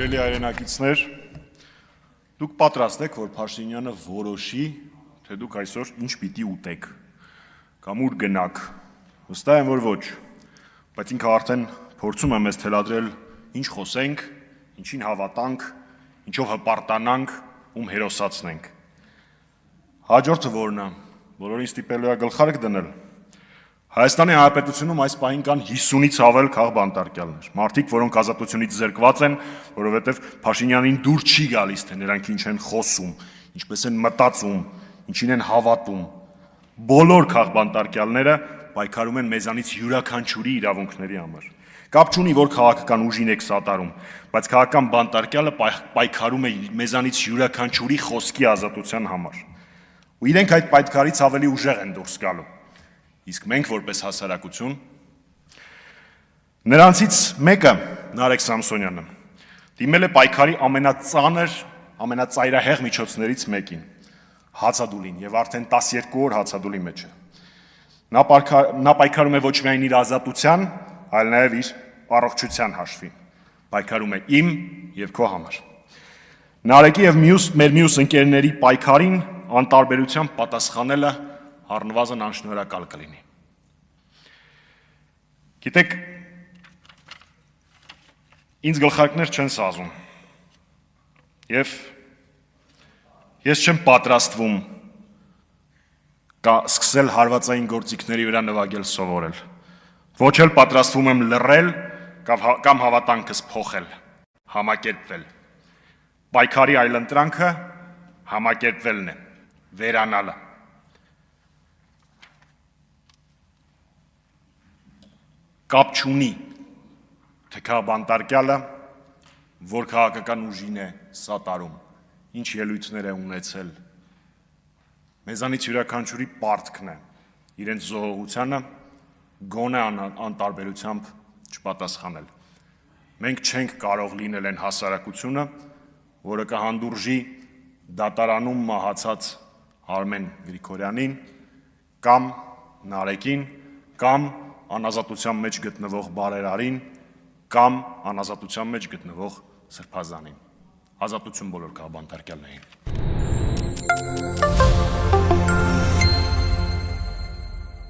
Սիրելի հայրենակիցներ, դուք պատրաստ եք, որ Փաշինյանը որոշի, թե դուք այսօր ինչ պիտի ուտեք, կամ ուր գնաք, վստահ եմ, որ ոչ, բայց ինքը արդեն փորձում է մեզ թելադրել ինչ խոսենք, ինչին հավատանք, ինչով հպարտանանք, ում հերոսացնենք։ Հաջորդը որն է, բոլորին ստիպելու է գլխարկ դնել։ Հայաստանի Հանրապետությունում այս պահին կան 50-ից ավել քաղբանտարկյալներ, մարդիկ, որոնք ազատությունից զրկված են, որովհետև Փաշինյանին դուր չի գալիս, թե նրանք ինչ են խոսում, ինչպես են մտածում, ինչին են հավատում։ Բոլոր քաղբանտարկյալները պայքարում են մեզանից յուրաքանչյուրի իրավունքների համար։ Կապ չունի, որ քաղաքական ուժին եք սատարում, բայց քաղաքական բանտարկյալը պայքարում է մեզանից յուրաքանչյուրի խոսքի ազատության համար։ Ու իրենք այդ պայքարից ավելի ուժեղ են դուրս գալու։ Իսկ մենք որպես հասարակություն, նրանցից մեկը, Նարեկ Սամսոնյանը, դիմել է պայքարի ամենածանր, ամենածայրահեղ միջոցներից մեկին, հացադուլին, եւ արդեն 12 օր հացադուլի մեջ է։ Նա պայքարում է ոչ միայն իր ազատության, այլ նաեւ իր առողջության հաշվին։ Պայքարում է իմ եւ քո համար։ Նարեկի եւ մեր մյուս ընկերների պայքարին անտարբերությամբ պատասխանելը առնվազն անշնորհակալ կլինի։ Գիտեք, ինձ գլխարկներ չեն սազում, եւ ես չեմ պատրաստվում սկսել հարվածային գործիքների վրա նվագել սովորել, ոչ էլ պատրաստվում եմ լռել կամ հավատանքս փոխել, համակերպվել։ Պայքարի այլընտրանքը համակերպվելն է, վերանալը։ Կապ չունի, թե քաղբանտարկյալը, որ քաղաքական ուժին է սատարում, ինչ ելույթներ է ունեցել։ Մեզանից յուրաքանչյուրի պարտքն է իրենց զոհողությանը գոնե անտարբերությամբ չպատասխանել։ Մենք չենք կարող լինել այն հասարակությունը, որը կհանդուրժի դատարանում մահացած Արմեն Գրիգորյանին կամ Նարեկին կամ անազատության մեջ գտնվող Բարերարին կամ անազատության մեջ գտնվող Սրբազանին։ Ազատություն բոլոր քաղբանտարկյալներին։